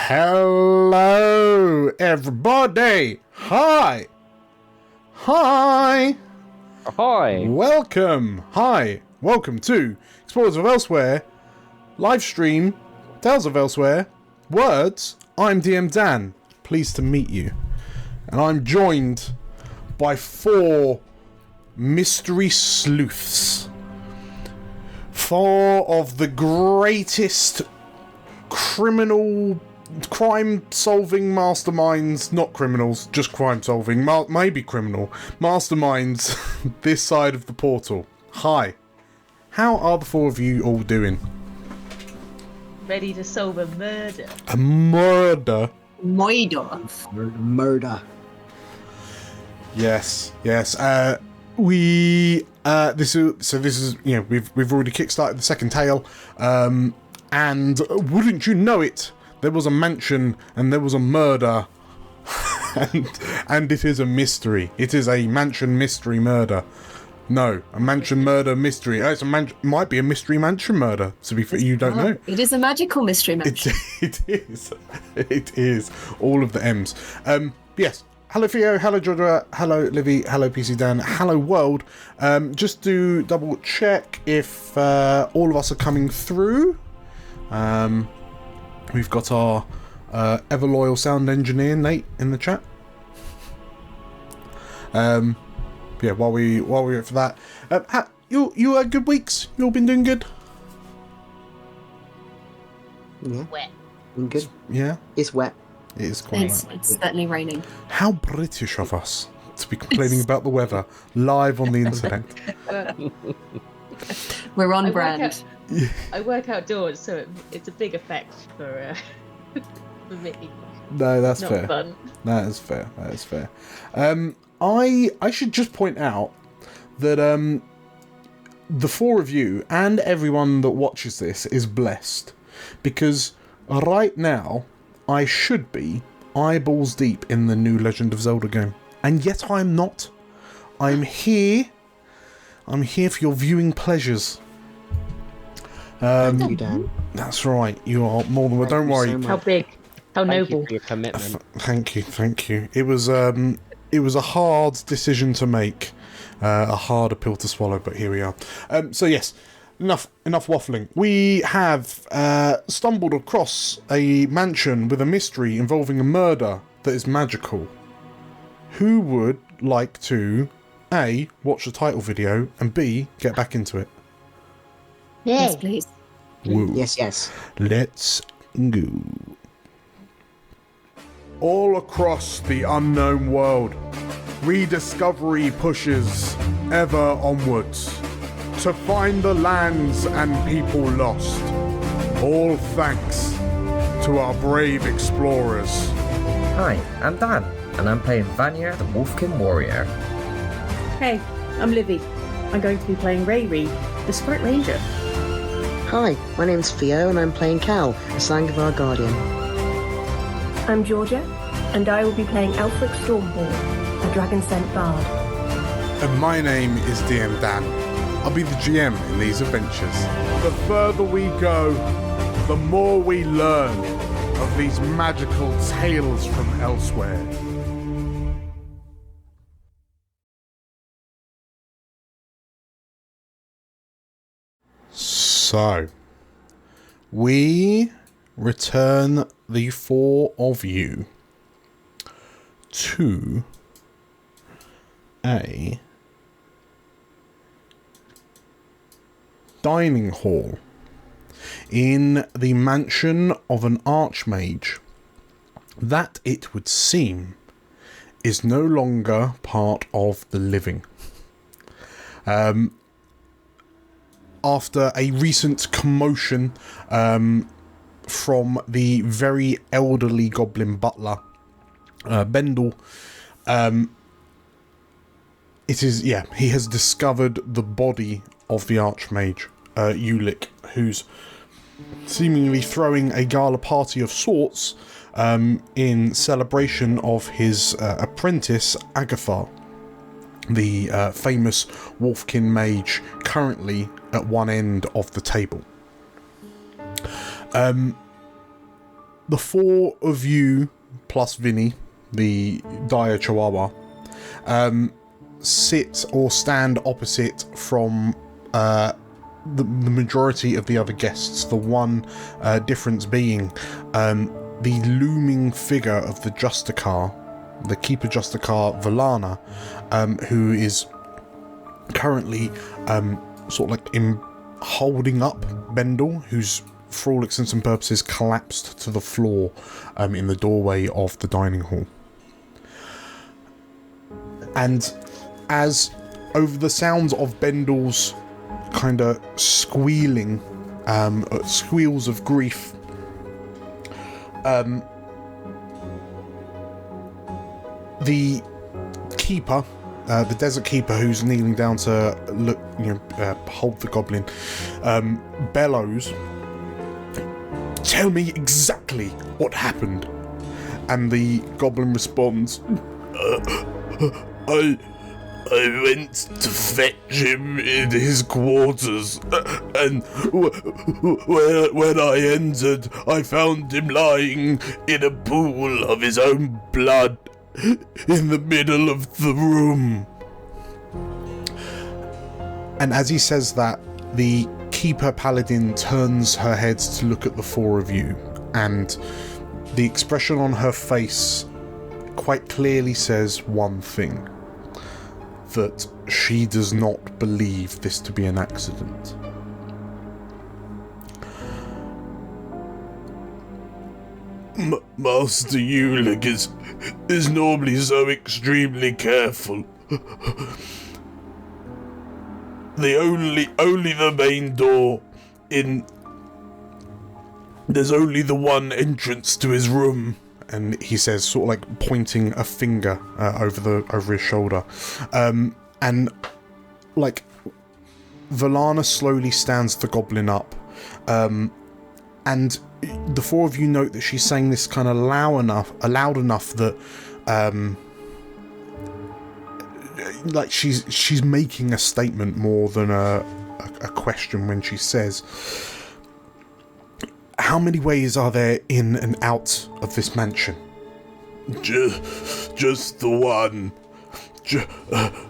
Hello, everybody. Hi. Hi. Hi. Welcome. Hi. Welcome to Explorers of Elsewhere, live stream, Tales of Elsewhere, words. I'm DM Dan. Pleased to meet you. And I'm joined by 4 mystery sleuths. 4 of the greatest crime-solving masterminds, not criminals, just crime-solving, maybe criminal, masterminds this side of the portal. Hi. How are the 4 of you all doing? Ready to solve a murder. A murder? Murder. Yes. This is you know, we've already kickstarted the second tale, and wouldn't you know it, there was a mansion and there was a murder, and it is a mystery. It is a mansion mystery murder. No, a mansion murder mystery. It's might be a mystery mansion murder. To be fair, you don't know. It is a magical mystery mansion. It is. All of the M's. Yes. Hello Theo, hello Georgia, hello Livy, hello PC Dan, hello world. Just to double check if all of us are coming through. We've got our ever loyal sound engineer Nate in the chat. Yeah, while we wait for that, you had good weeks. You all been doing good. Yeah. Wet. I'm good. Yeah, It's wet. it is quite. It's certainly raining. How British of us to be complaining about the weather live on the internet. We're on I brand. I work outdoors, so it's a big effect for me. No, that's Not fair. fun. That is fair. I should just point out that the 4 of you and everyone that watches this is blessed, because right now I should be eyeballs deep in the new Legend of Zelda game, and yet I'm not. I'm here for your viewing pleasures. Thank you, Dan. That's right, you are more than well. Don't worry. So much. How big? How Thank noble? you for your commitment. Thank you. It was a hard decision to make, a harder pill to swallow, but here we are. So yes, enough waffling. We have stumbled across a mansion with a mystery involving a murder that is magical. Who would like to A, watch the title video, and B, get back into it? Yes, please. Woo. Yes. Let's go. All across the unknown world, rediscovery pushes ever onwards to find the lands and people lost. All thanks to our brave explorers. Hi, I'm Dan, and I'm playing Vanya, the Wolfkin Warrior. Hey, I'm Livy. I'm going to be playing Rayri, the Sprite Ranger. Hi, my name's Theo, and I'm playing Cal, the Sangavar Guardian. I'm Georgia, and I will be playing Alfric Stormhawk, a Dragon Scent Bard. And my name is DM Dan. I'll be the GM in these adventures. The further we go, the more we learn of these magical tales from elsewhere. So, we return the 4 of you to a dining hall in the mansion of an archmage that, it would seem, is no longer part of the living. After a recent commotion from the very elderly goblin butler, Bendel, he has discovered the body of the archmage, Ulick, who's seemingly throwing a gala party of sorts in celebration of his apprentice, Agathar, the famous Wolfkin mage, currently at one end of the table. the four of you plus Vinny, the dire chihuahua, sit or stand opposite from the majority of the other guests. The one difference being the looming figure of the Justicar, the Keeper Justicar Valana, who is currently sort of like holding up Bendel, who's for all intents and purposes collapsed to the floor in the doorway of the dining hall. And as over the sounds of Bendel's kind of squealing, squeals of grief, the keeper, the desert keeper, who's kneeling down to look, hold the goblin, bellows, "Tell me exactly what happened." And the goblin responds, I went to fetch him in his quarters, and when I entered, I found him lying in a pool of his own blood in the middle of the room. And as he says that, the Keeper Paladin turns her head to look at the four of you, and the expression on her face quite clearly says one thing: that she does not believe this to be an accident. Master Ulick is normally so extremely careful. Only the main door in... There's only the one entrance to his room. And he says, sort of like pointing a finger over his shoulder. And like Valana slowly stands the goblin up. And the four of you note that she's saying this kind of loud enough that like she's making a statement more than a question when she says, "How many ways are there in and out of this mansion?" Just the one.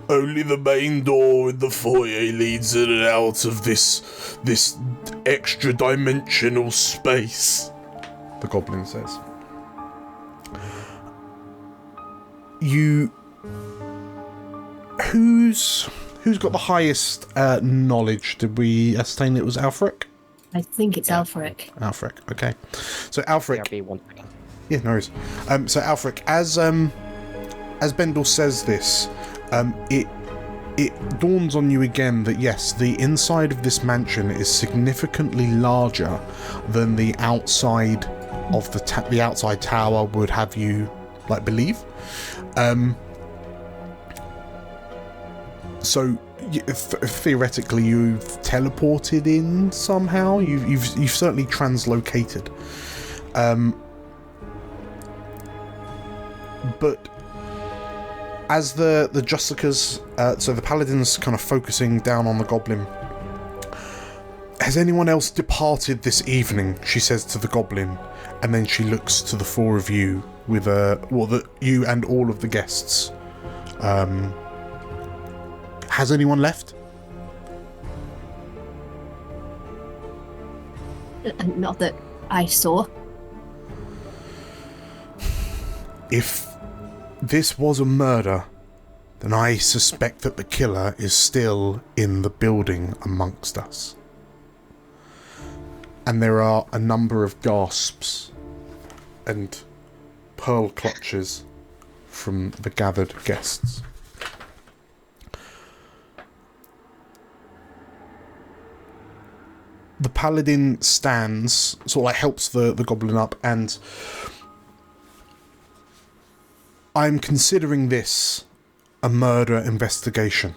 Only the main door in the foyer leads in and out of this extra dimensional space, the goblin says. Who's got the highest knowledge? Did we ascertain it was Alfric? I think it's Alfric. Alfric, okay. So Alfric... Yeah, B1. Yeah, no worries. So Alfric, as Bendel says this, it dawns on you again that yes, the inside of this mansion is significantly larger than the outside of the outside tower would have you like believe. So theoretically, you've teleported in somehow. You've certainly translocated. But as the Justicas, so the paladin's kind of focusing down on the goblin. Has anyone else departed this evening? She says to the goblin, and then she looks to the four of you with you and all of the guests. Has anyone left? Not that I saw. If this was a murder, then I suspect that the killer is still in the building amongst us. And there are a number of gasps and pearl clutches from the gathered guests. The paladin stands, sort of like helps the goblin up, and I'm considering this a murder investigation.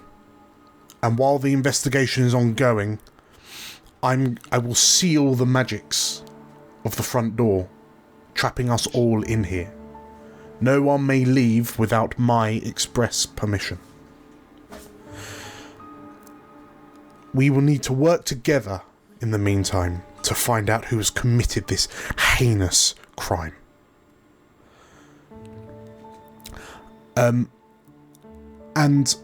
And while the investigation is ongoing, I will seal the magics of the front door, trapping us all in here. No one may leave without my express permission. We will need to work together in the meantime to find out who has committed this heinous crime. And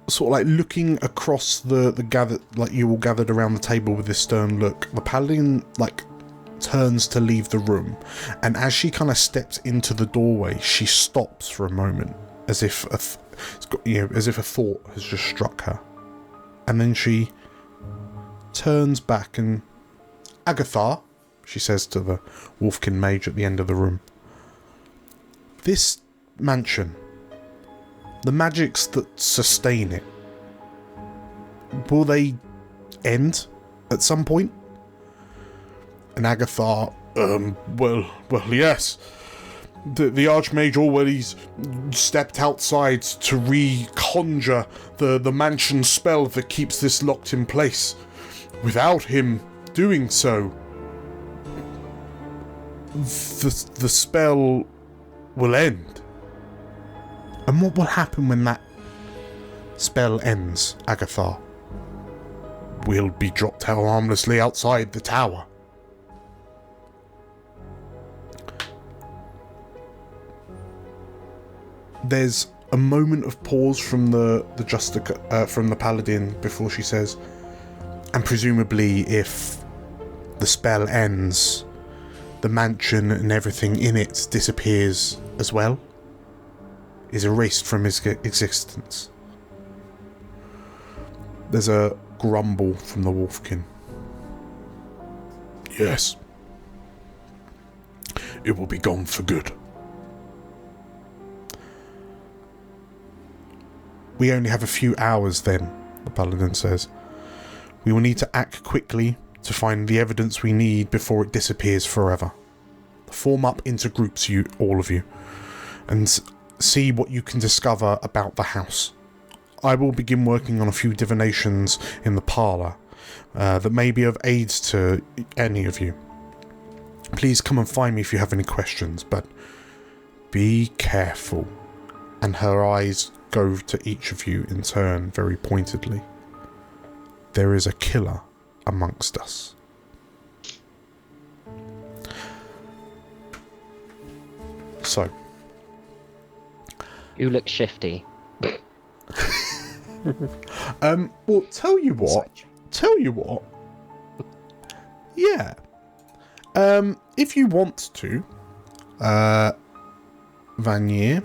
sort of like looking across the gathered, like you all gathered around the table with this stern look, the paladin like turns to leave the room, and as she kind of steps into the doorway, she stops for a moment, as if a thought has just struck her, and then she turns back and, Agatha, she says to the Wolfkin mage at the end of the room, this mansion, the magics that sustain it, will they end at some point? And Agatha, well, yes. The archmage already stepped outside to reconjure the mansion spell that keeps this locked in place. Without him doing so, the spell will end. And what will happen when that spell ends, Agatha? We'll be dropped harmlessly outside the tower. There's a moment of pause from the paladin before she says, and presumably if the spell ends, the mansion and everything in it disappears as well, is erased from his existence. There's a grumble from the Wolfkin. Yes. It will be gone for good. We only have a few hours then, the paladin says. We will need to act quickly to find the evidence we need before it disappears forever. Form up into groups, all of you, and see what you can discover about the house. I will begin working on a few divinations in the parlour that may be of aid to any of you. Please come and find me if you have any questions, but be careful. And her eyes go to each of you in turn very pointedly. There is a killer amongst us. So. You look shifty. Well, tell you what. Yeah. If you want to, Vanier,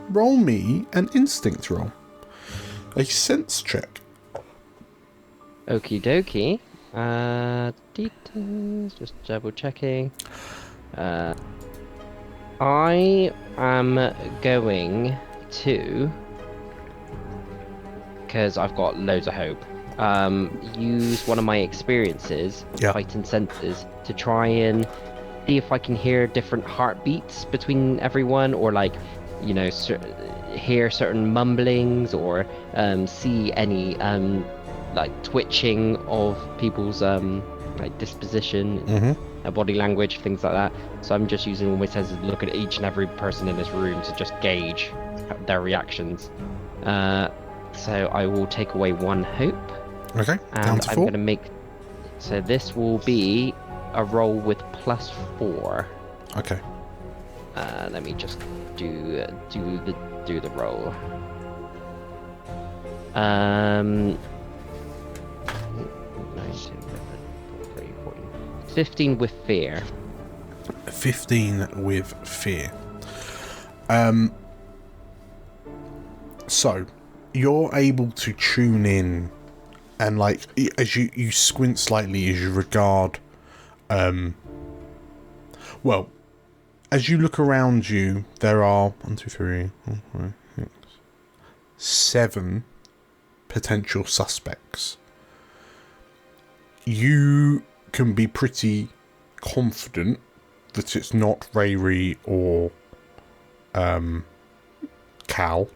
roll me an instinct roll. A sense check. Okie dokie. Details, just double checking. I am going to, because I've got loads of hope, use one of my experiences, heightened senses, to try and see if I can hear different heartbeats between everyone, or like, you know, hear certain mumblings, or see any like twitching of people's like disposition, body language, things like that. So I'm just using all my senses to look at each and every person in this room to just gauge their reactions. So I will take away one hope. Okay, and down to 4. I'm going to make... So this will be a roll with +4. Okay. Let me just do the roll. 15 with fear. 15 with fear. So you're able to tune in, and like as you squint slightly as you regard, well, as you look around you, there are 1, 2, 3, 4, 5, 6, 7 potential suspects. You can be pretty confident that it's not Rayri or Cal.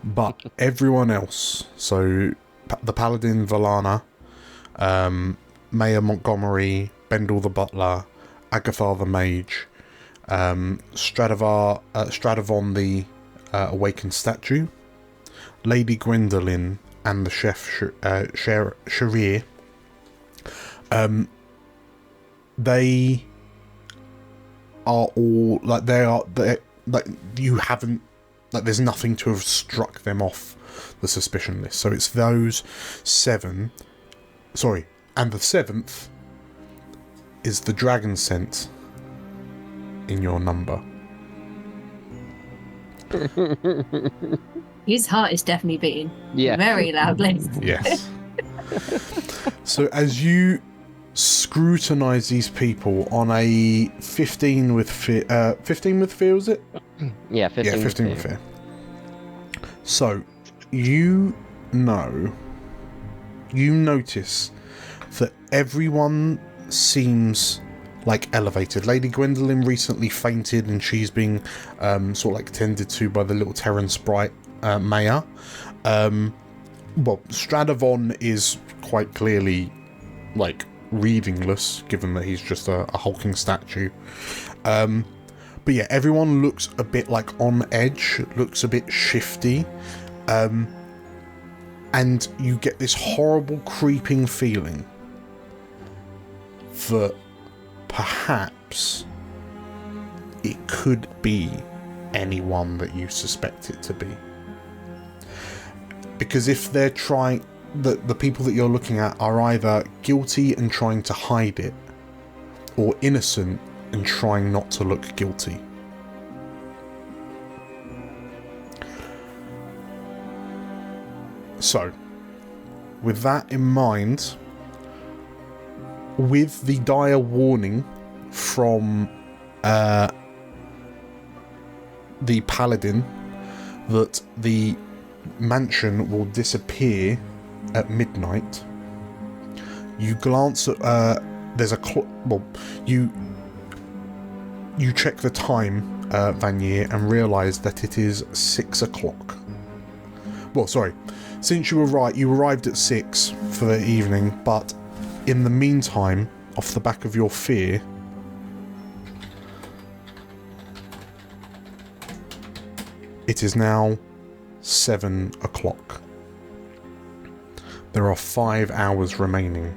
But everyone else, so the Paladin Valana, Mayor Montgomery, Bendel the Butler, Agatha the Mage, Stradivon the Awakened Statue, Lady Gwendolyn, and the Chef Sharir, they are all like like you haven't, like there's nothing to have struck them off the suspicion list. So it's those 7. Sorry, and the 7th is the dragon scent in your number. His heart is definitely beating. Yeah. Very loudly. Yes. So as you scrutinise these people on a 15 with fear, 15 with fear, was it? Yeah, 15, Yeah, 15 with fear. So you notice that everyone seems like elevated. Lady Gwendolyn recently fainted and she's being sort of like tended to by the little Terran sprite Maya. Well, Stradivon is quite clearly like readingless, given that he's just a hulking statue. But yeah, everyone looks a bit like on edge, looks a bit shifty. And you get this horrible creeping feeling that perhaps it could be anyone that you suspect it to be. Because if they're trying, the people that you're looking at are either guilty and trying to hide it, or innocent and trying not to look guilty. So, with that in mind, with the dire warning from the paladin that the mansion will disappear at midnight, you glance at there's a well, you check the time, Vanier, and realise that it is 6 o'clock. Well, sorry, since you arrived at 6 for the evening, but in the meantime, off the back of your fear, it is now 7 o'clock. There are 5 hours remaining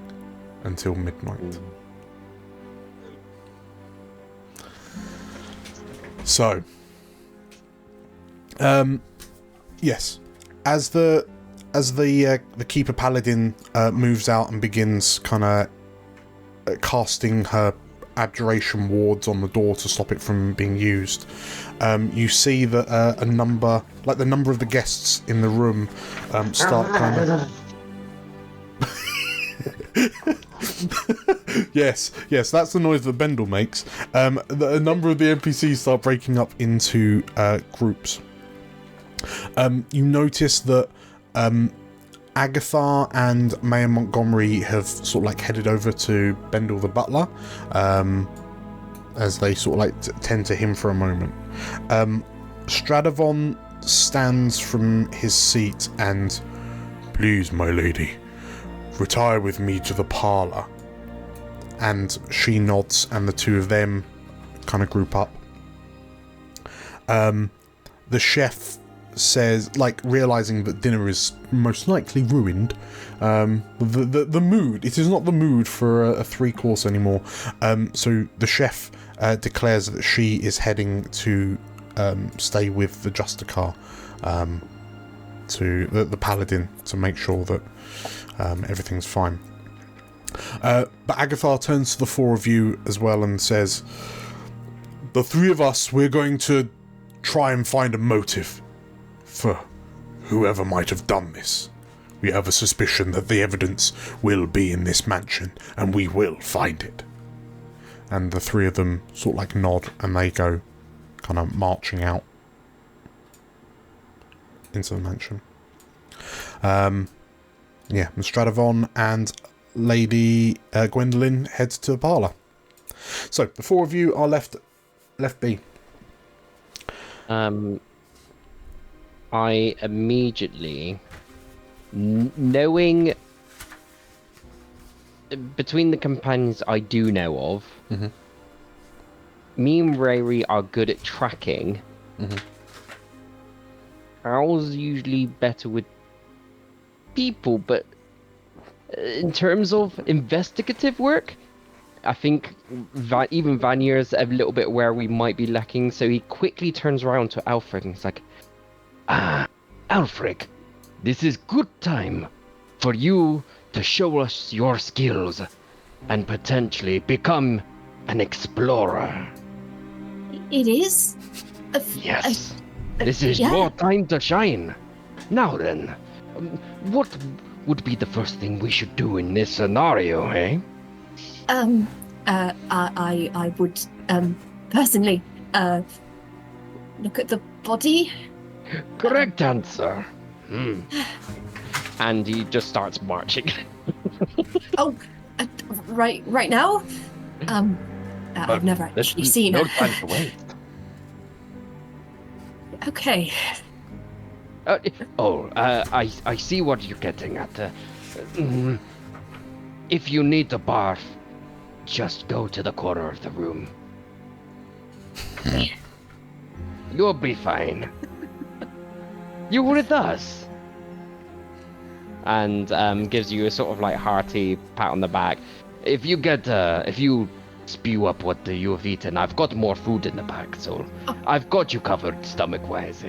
until midnight. So, yes, as the Keeper Paladin moves out and begins kind of casting her abjuration wards on the door to stop it from being used, you see that the number of the guests in the room start kind of... yes, that's the noise that Bendel makes. A number of the NPCs start breaking up into groups. You notice that Agatha and Maya Montgomery have sort of like headed over to Bendel the Butler, as they sort of like tend to him for a moment. Stradivon stands from his seat and, "Please, my lady, retire with me to the parlour." And she nods, and the two of them kind of group up. The chef says, like, realising that dinner is most likely ruined, the mood, it is not the mood for a 3-course anymore, so the chef declares that she is heading to stay with the Justicar, to the Paladin, to make sure that everything's fine. But Agatha turns to the 4 of you as well and says, "The 3 of us, we're going to try and find a motive for whoever might have done this. We have a suspicion that the evidence will be in this mansion, and we will find it." And the 3 of them sort of like nod, and they go kind of marching out into the mansion. Yeah, and Stradivon and Lady Gwendolyn heads to the parlour. So the 4 of you are left be. I immediately, knowing between the companions I do know of, me and Rayri are good at tracking. Owl's usually better with people, but in terms of investigative work, I think even Vanier's a little bit where we might be lacking, so he quickly turns around to Alfred and he's like, Alfred, this is good time for you to show us your skills and potentially become an explorer. It is? Yes, this is your time to shine. Now then, what would be the first thing we should do in this scenario, eh? I would, personally, look at the body. Correct answer. And he just starts marching. Right now? I've never actually seen no her. time to wait. Okay. I see what you're getting at. If you need to barf, just go to the corner of the room. You'll be fine. You're with us. And gives you a sort of like hearty pat on the back. If you spew up what you've eaten, I've got more food in the back, so I've got you covered stomach-wise.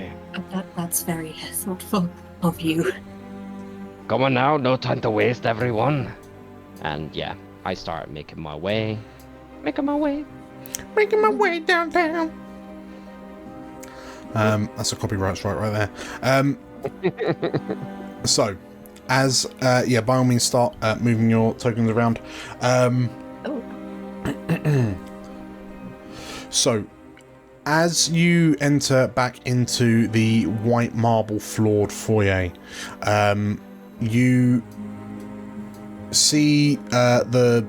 That's very thoughtful of you. Come on now, no time to waste, everyone. And yeah, I start making my way downtown. That's a copyright strike right there. So, as by all means, start moving your tokens around. So, as you enter back into the white marble floored foyer, you see the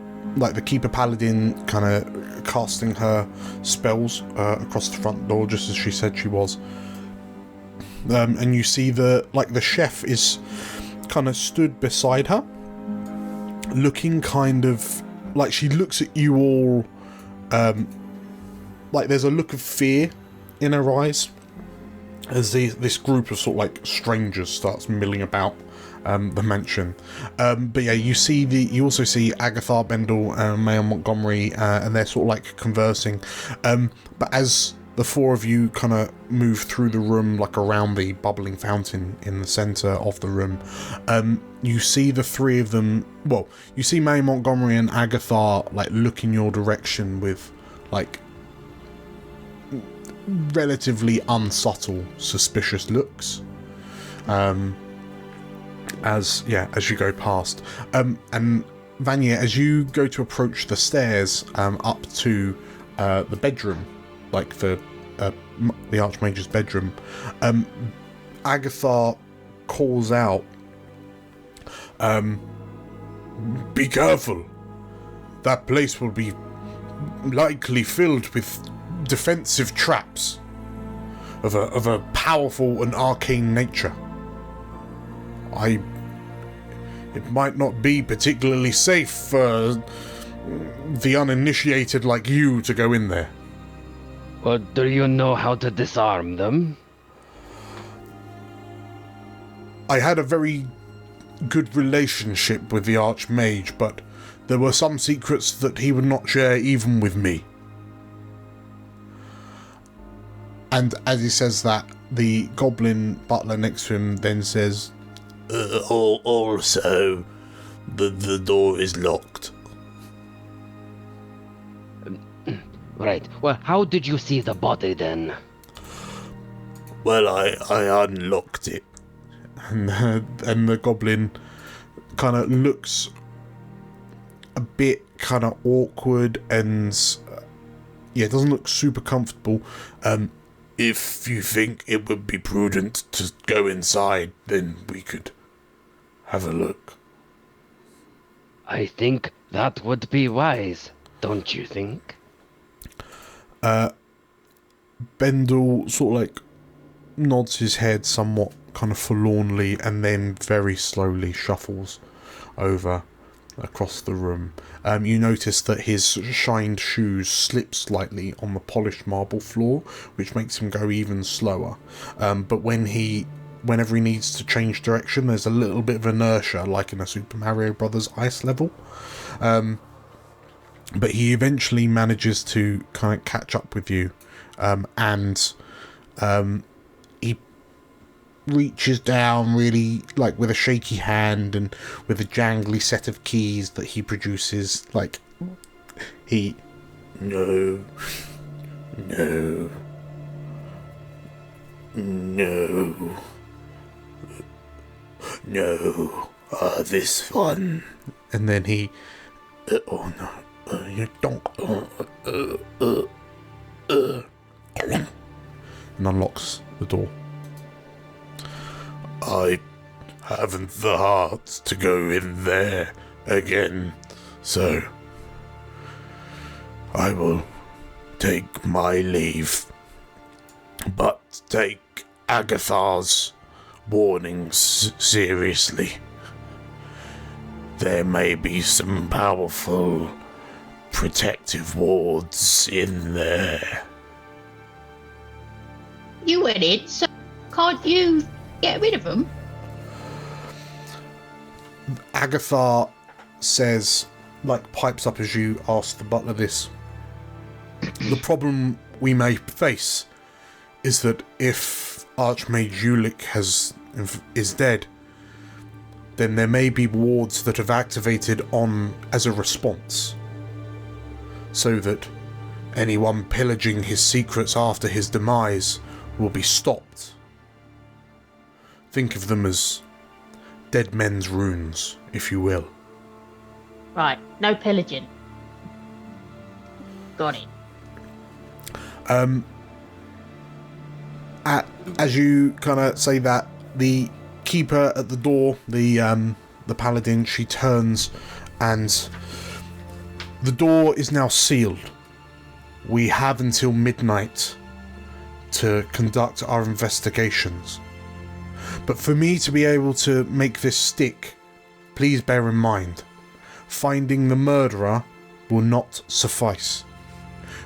Keeper Paladin kind of casting her spells across the front door, just as she said she was. And you see the chef is kind of stood beside her, looking kind of like she looks at you all, like there's a look of fear in her eyes as this group of sort of like strangers starts milling about the mansion. But yeah, you also see Agatha, Bendel, Mayor Montgomery, and they're sort of like conversing. But as the four of you kind of move through the room, like around the bubbling fountain in the centre of the room, you see the three of them. Well, you see Mayor Montgomery and Agatha like look in your direction with like relatively unsubtle, suspicious looks. As you go past, and Vanya, as you go to approach the stairs up to the bedroom, like the Archmage's bedroom, Agatha calls out, "Be careful! That place will be likely filled with defensive traps of a powerful and arcane nature. It might not be particularly safe for the uninitiated like you to go in there." Well, do you know how to disarm them? I had a very good relationship with the Archmage, but there were some secrets that he would not share even with me. And as he says that, the goblin butler next to him then says, "Also, the door is locked." Right. Well, how did you see the body then? Well, I unlocked it. And the goblin kind of looks a bit kind of awkward and doesn't look super comfortable. If you think it would be prudent to go inside, then we could have a look. I think that would be wise, don't you think? Bendel sort of like nods his head somewhat kind of forlornly and then very slowly shuffles over across the room. You notice that his shined shoes slip slightly on the polished marble floor, which makes him go even slower. But whenever he needs to change direction, there's a little bit of inertia, like in a Super Mario Brothers ice level. But he eventually manages to kind of catch up with you, and he reaches down really, like, with a shaky hand and with a jangly set of keys that he produces, like, no, this one. And then he, oh no, you don't, and unlocks the door. I haven't the heart to go in there again, so I will take my leave, but take Agatha's warnings seriously. There may be some powerful protective wards in there. You went in, so can't you get rid of them? Agatha says, like, pipes up as you ask the butler this. The problem we may face is that if Archmage Ulick is dead, then there may be wards that have activated on as a response, so that anyone pillaging his secrets after his demise will be stopped. Think of them as dead men's runes, if you will. Right, no pillaging. Got it. As you kind of say that, the keeper at the door, the paladin, she turns, and the door is now sealed. We have until midnight to conduct our investigations. But for me to be able to make this stick, please bear in mind, finding the murderer will not suffice.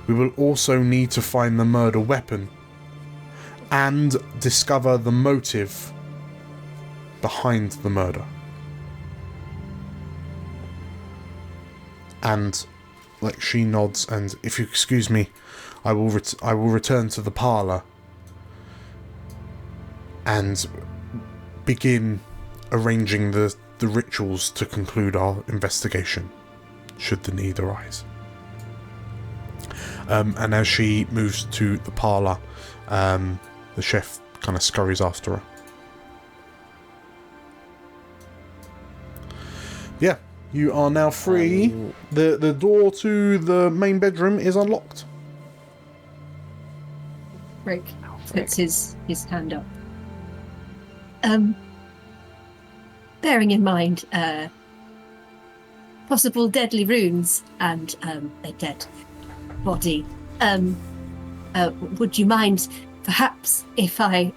We will also need to find the murder weapon and discover the motive behind the murder. And, like, she nods, and if you excuse me, I will return to the parlour and begin arranging the rituals to conclude our investigation, should the need arise. And as she moves to the parlour, the chef kind of scurries after her. Yeah, you are now free. The door to the main bedroom is unlocked. Rick puts his hand up. Bearing in mind possible deadly runes and a dead body, would you mind perhaps if I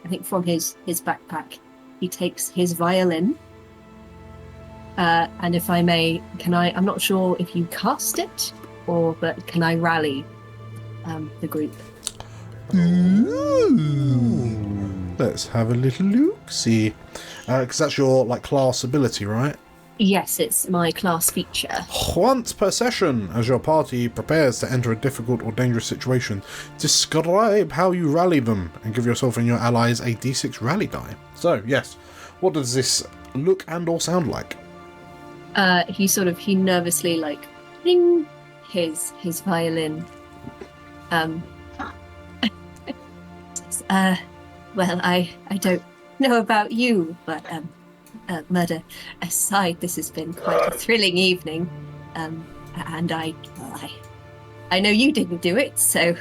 think from his backpack he takes his violin, and if I may, I'm not sure if you cast it but can I rally the group? Ooh. Let's have a little look. See, because that's your, like, class ability, right? Yes, it's my class feature. Once per session, as your party prepares to enter a difficult or dangerous situation, describe how you rally them and give yourself and your allies a d6 rally die. So, yes, what does this look and or sound like? He nervously, like, ping his violin. Well, I don't know about you, but murder aside, this has been quite a thrilling evening. And I know you didn't do it, so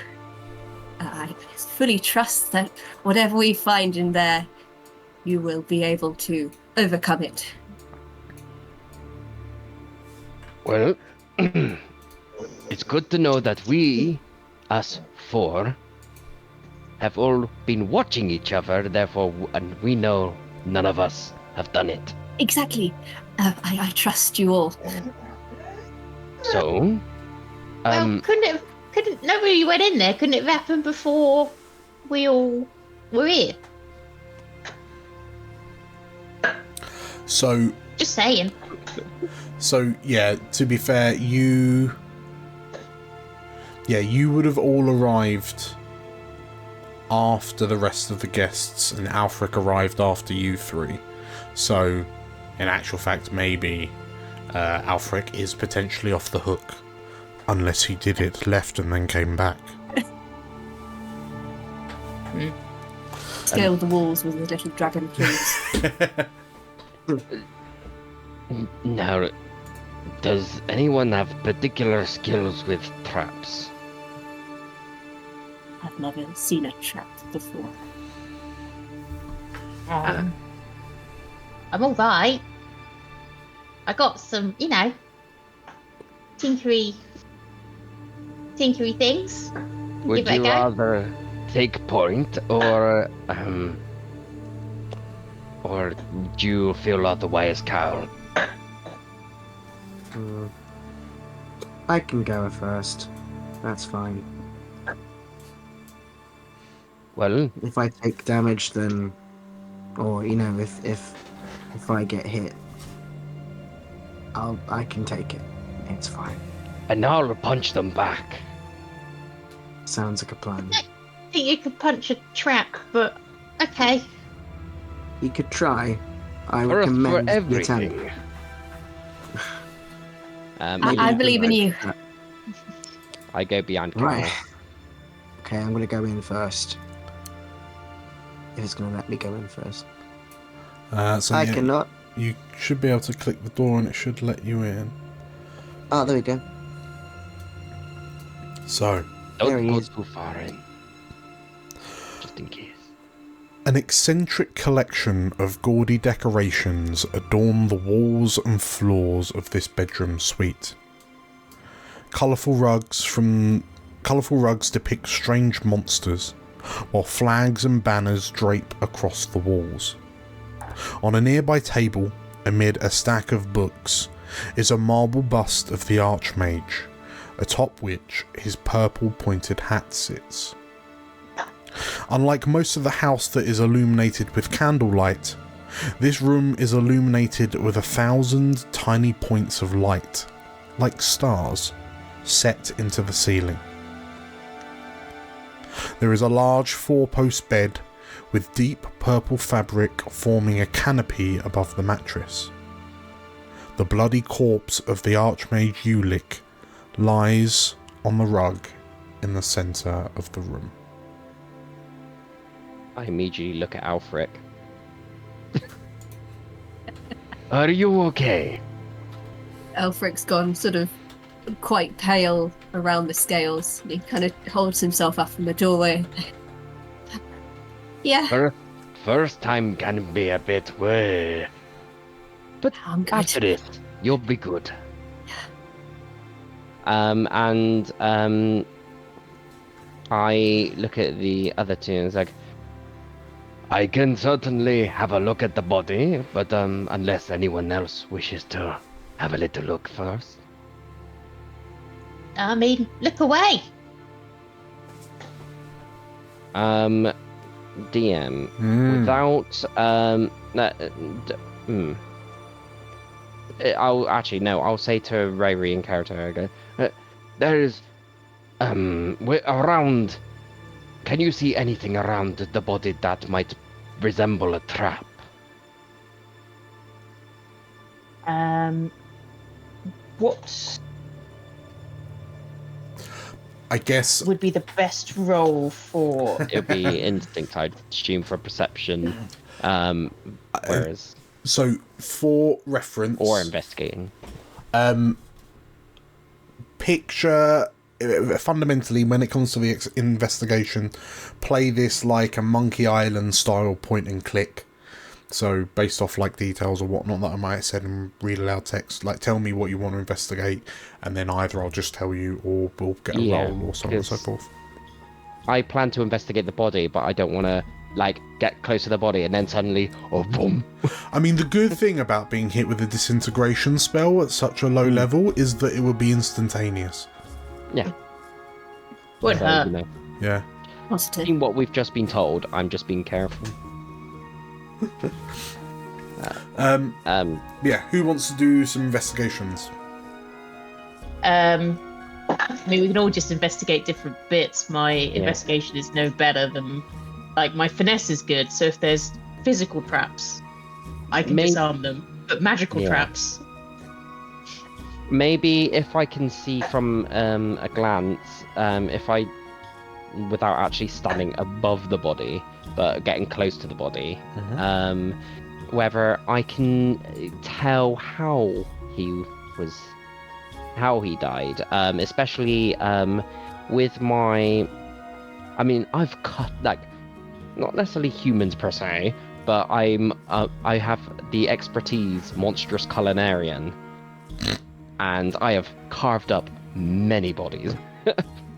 I fully trust that whatever we find in there, you will be able to overcome it. Well, it's good to know that we, us four, have all been watching each other, therefore, and we know none of us have done it. Exactly. I trust you all. So, Well, couldn't nobody went in there? Couldn't it have happened before we all were here? So, Just saying. So, yeah, to be fair, you would have all arrived after the rest of the guests, and Alfric arrived after you three. So, in actual fact, maybe Alfric is potentially off the hook, unless he did it, left, and then came back. Scale the walls with a little dragon, please. Now, does anyone have particular skills with traps? I've never seen a trap before. I'm all right. I got some, tinkery things. Would Give it a you go. rather take point, or do you feel otherwise, Carl? I can go first. That's fine. Well, If I take damage, then, or if I get hit, I can take it. It's fine. and I'll punch them back. Sounds like a plan. I think you could punch a trap, but okay. You could try. I For recommend the everything. attempt. Maybe I believe in you. I go beyond Carl. Right. Okay, I'm gonna go in first. If it's gonna let me go in first. So I yeah, cannot. you should be able to click the door and it should let you in. Oh, there we go. So, There Don't he go is. too far in. Just in case. an eccentric collection of gaudy decorations adorn the walls and floors of this bedroom suite. Colourful rugs depict strange monsters, while flags and banners drape across the walls. On a nearby table, amid a stack of books, is a marble bust of the archmage, atop which his purple pointed hat sits. Unlike most of the house that is illuminated with candlelight, this room is illuminated with 1,000 tiny points of light, like stars, set into the ceiling. There is a large 4-post bed with deep purple fabric forming a canopy above the mattress. The bloody corpse of the archmage Ulick lies on the rug in the centre of the room. I immediately look at Alfric. Are you okay? Elfric's gone sort of quite pale around the scales. He kind of holds himself up from the doorway. Yeah, First time can be a bit way. But I'm good. after this, you'll be good. I look at the other two and it's like, I can certainly have a look at the body, but unless anyone else wishes to have a little look first. I mean, look away. DM, without I'll say to Rayri in character, I go, there's around. Can you see anything around the body that might resemble a trap? What I guess would be the best role for? It'll be instinct, I'd assume, for perception. Whereas so. For reference, or investigating. Picture fundamentally when it comes to the investigation, play this like a Monkey Island style point and click. So based off like details or whatnot that I might have said and read aloud text, like tell me what you want to investigate, and then either I'll just tell you or we'll get a roll or so on and so forth. I plan to investigate the body, but I don't want to like get close to the body and then suddenly, boom. I mean, the good thing about being hit with a disintegration spell at such a low level is that it would be instantaneous. Yeah. Would hurt. You know, Yeah. Positive. seeing what we've just been told, I'm just being careful. Yeah, who wants to do some investigations? I mean, we can all just investigate different bits. My investigation is no better than, like, my finesse is good. So if there's physical traps, I can disarm them. But magical traps. Maybe if I can see from a glance, if I, without actually standing above the body, but getting close to the body, whether I can tell how he died, especially with my, I mean, I've cut, like, not necessarily humans per se, but I have the expertise monstrous culinarian, and I have carved up many bodies.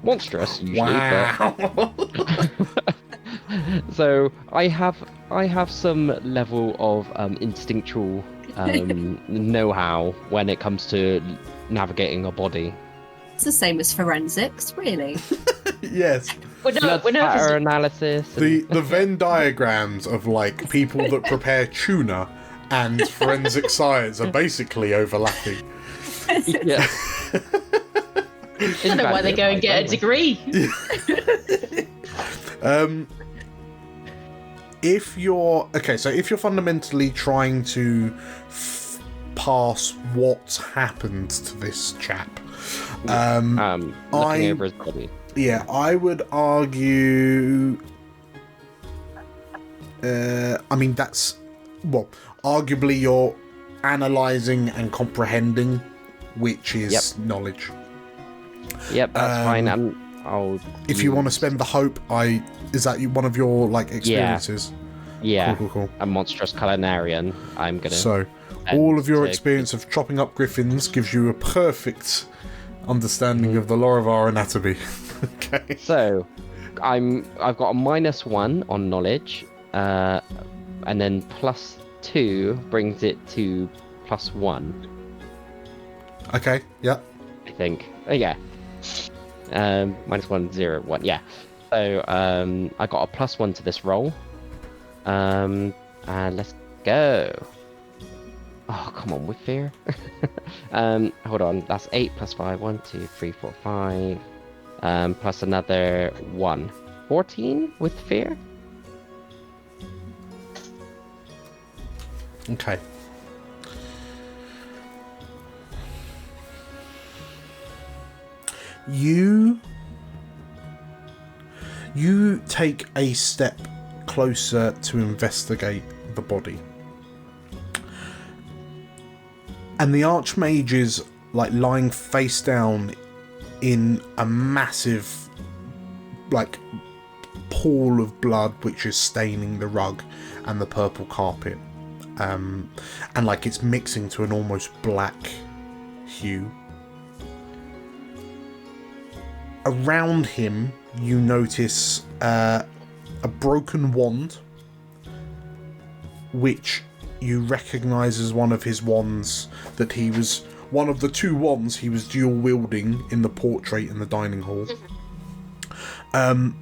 Monstrous usually, but so I have some level of instinctual know-how when it comes to navigating a body. It's the same as forensics, really. Yes. Blood spatter analysis. The Venn diagrams of, like, people that prepare tuna and forensic science are basically overlapping. Yeah. I don't know why they go and get a degree. If you're fundamentally trying to pass what's happened to this chap, looking over his body. Yeah, I would argue. I mean, that's, well, arguably you're analysing and comprehending, which is knowledge. Yep, that's fine. If you want to spend the hope, is that one of your, like, experiences? Yeah. Cool. A monstrous culinarian. I'm gonna. So, all of your experience of chopping up griffins gives you a perfect understanding of the Lorivar anatomy. Okay. So, I've got a -1 on knowledge, and then +2 brings it to +1. Okay. Yeah. I think. Yeah. -1, 0, 1. Yeah. So I got a +1 to this roll. And let's go. Oh, come on with fear. Hold on. That's 8 + 5. 1, 2, 3, 4, 5. Plus another 1. 14 with fear. Okay. You take a step closer to investigate the body. And the archmage is, like, lying face down in a massive, like, pool of blood which is staining the rug and the purple carpet. And, like, it's mixing to an almost black hue. Around him, you notice a broken wand, which you recognise as one of his wands that he was... one of the 2 wands he was dual-wielding in the portrait in the dining hall.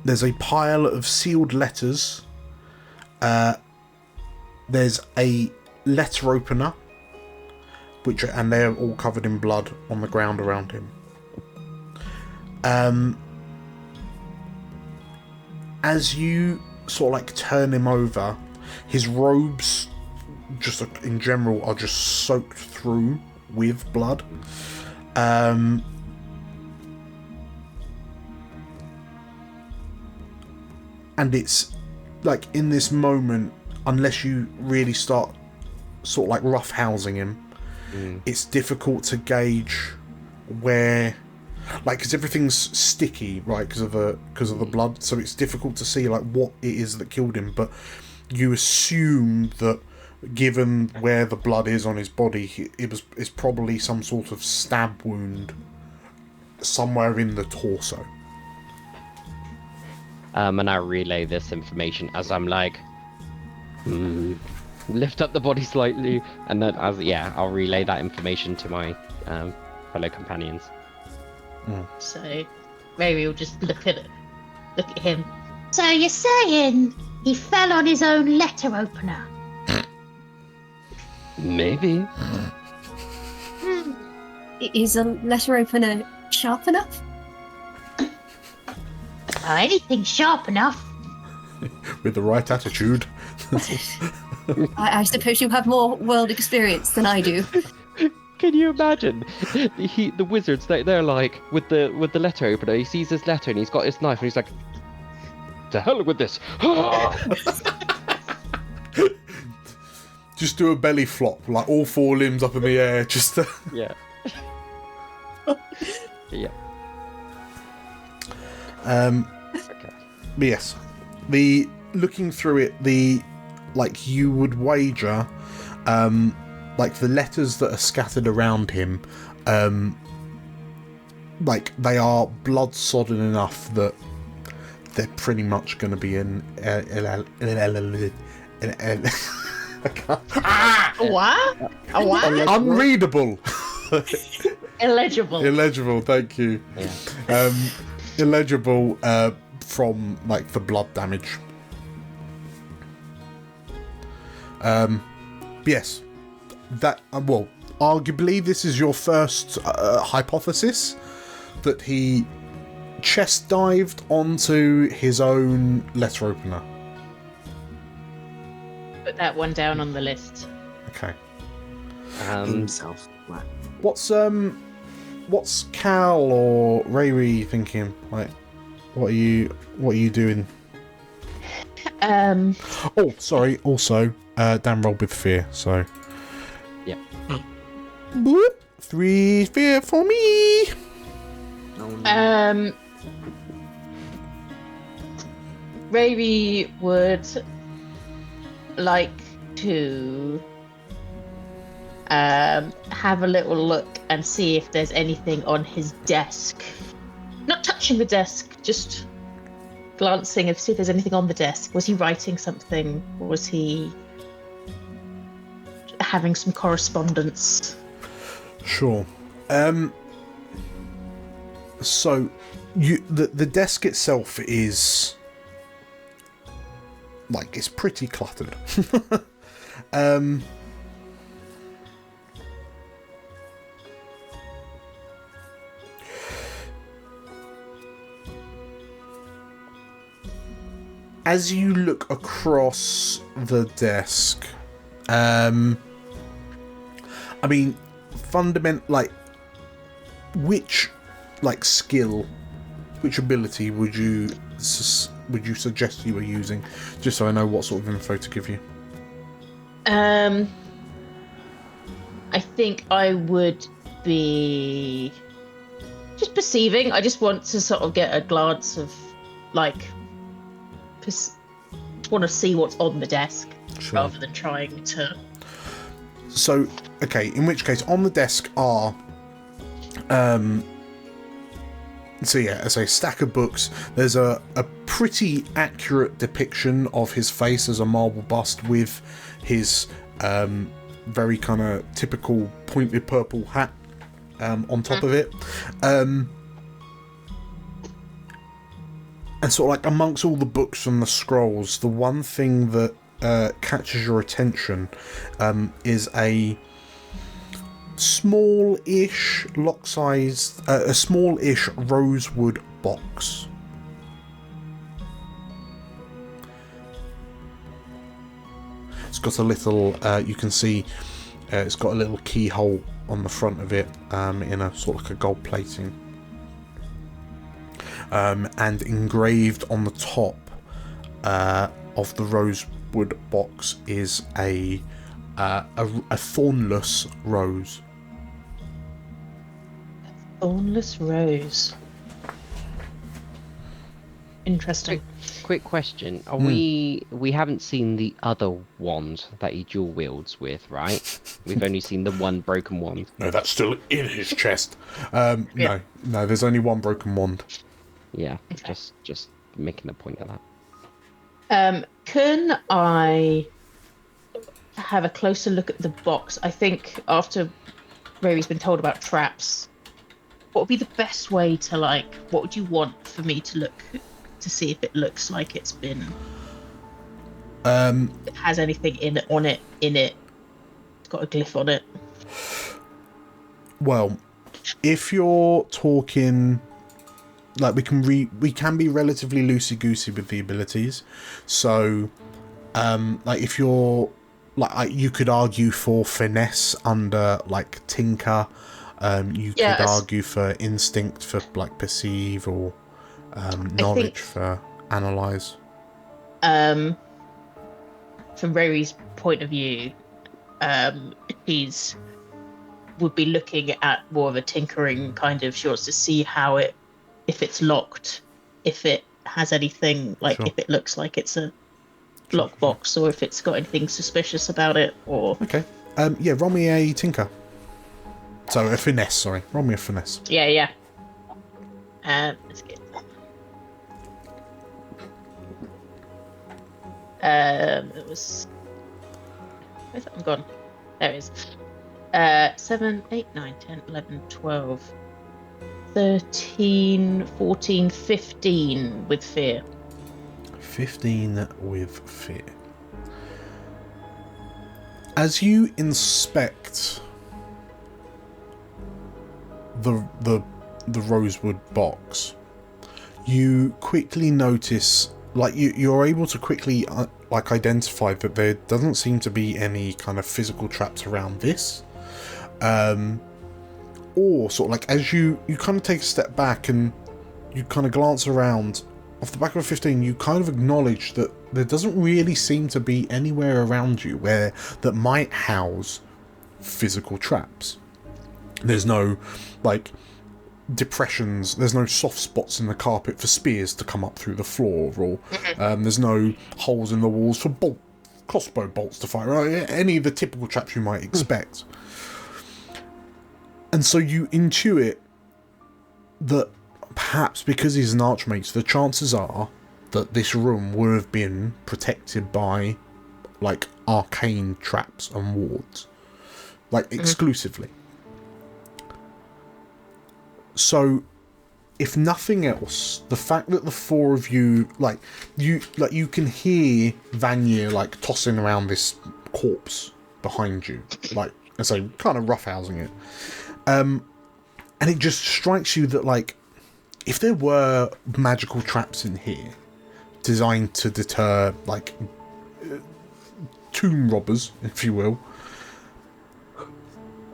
There's a pile of sealed letters. There's a letter opener, and they're all covered in blood on the ground around him. As you sort of, like, turn him over, his robes, just in general, are just soaked through with blood. And it's like, in this moment, unless you really start sort of, like, roughhousing him, it's difficult to gauge where, like, because everything's sticky, right, because of the blood, so it's difficult to see, like, what it is that killed him. But you assume that, given where the blood is on his body, it's probably some sort of stab wound somewhere in the torso. And I relay this information as I'm like, lift up the body slightly, and then I'll relay that information to my fellow companions. So Mary will just look at him. So you're saying he fell on his own letter opener? Maybe. Is a letter opener sharp enough? Anything sharp enough. With the right attitude. I suppose you have more world experience than I do. Can you imagine? The wizards, they're like, with the letter opener, he sees his letter and he's got his knife and he's like, to hell with this. Just do a belly flop, like all 4 limbs up in the air, just to... Yeah. Yeah. Okay. But yes, looking through it, you would wager, like the letters that are scattered around him, like they are blood sodden enough that they're pretty much going to be What? Unreadable. Illegible. Thank you. Yeah. Illegible from like the blood damage. Yes, that arguably this is your first hypothesis that he chest dived onto his own letter opener. Put that one down on the list. Okay. Himself. Wow. What's Cal or Rayri thinking? Like, what are you doing? Oh, sorry. Also, Dan rolled with fear, so. Yeah. Boop. 3 fear for me. Rayri would like to have a little look and see if there's anything on his desk. Not touching the desk, just glancing and see if there's anything on the desk. Was he writing something? Or was he having some correspondence? Sure. So, the desk itself is like it's pretty cluttered. As you look across the desk, I mean, which skill, which ability would you suggest you were using, just so I know what sort of info to give you? I think I would be just perceiving. I just want to sort of get a glance of want to see what's on the desk. Sure. Rather than trying to. So, okay, in which case, on the desk are, as a stack of books. There's a pretty accurate depiction of his face as a marble bust with his very kind of typical pointed purple hat on top of it. And sort of like amongst all the books and the scrolls, the one thing that catches your attention is a small-ish lock-sized, a small-ish rosewood box. It's got a little, you can see, it's got a little keyhole on the front of it in a sort of like a gold plating. And engraved on the top of the rosewood box is a thornless rose. Thornless rose. Interesting. Quick question: Are we haven't seen the other wand that he dual wields with, right? We've only seen the one broken wand. No, that's still in his chest. No, there's only one broken wand. Yeah, just making a point of that. Can I have a closer look at the box? I think after Ray's been told about traps, what would be the best way to what would you want for me to look to see if it looks like it's been it has anything in it It's got a glyph on it. Well, if you're talking, like, we can be relatively loosey-goosey with the abilities. So, like, if you're, like, you could argue for finesse under, like, tinker. You could argue for instinct for, like, perceive, or knowledge for analyze. From Rory's point of view, would be looking at more of a tinkering kind of. She wants to see how if it's locked, if it has anything, like if it looks like it's a lockbox, or if it's got anything suspicious about it, or... Okay. Yeah, roll me a tinker. So, a finesse, sorry. Roll me a finesse. Yeah. Let's get... it was... Where's that one gone? There it is. 7, 8, 9, 10, 11, 12, 13, 14, 15 with fear. 15 with fear. As you inspect the rosewood box, you quickly notice, like, you're able to quickly like identify that there doesn't seem to be any kind of physical traps around this. Or sort of like, as you kind of take a step back and you kind of glance around, off the back of a 15, you kind of acknowledge that there doesn't really seem to be anywhere around you that might house physical traps. There's no, like, depressions, there's no soft spots in the carpet for spears to come up through the floor, or there's no holes in the walls for crossbow bolts to fire, or any of the typical traps you might expect. And so you intuit that perhaps because he's an archmage, the chances are that this room would have been protected by, like, arcane traps and wards, like, exclusively. So, if nothing else, the fact that the four of you, you can hear Vanya, like, tossing around this corpse behind you, like, so kind of roughhousing it. And it just strikes you that, like, if there were magical traps in here designed to deter, like, tomb robbers, if you will,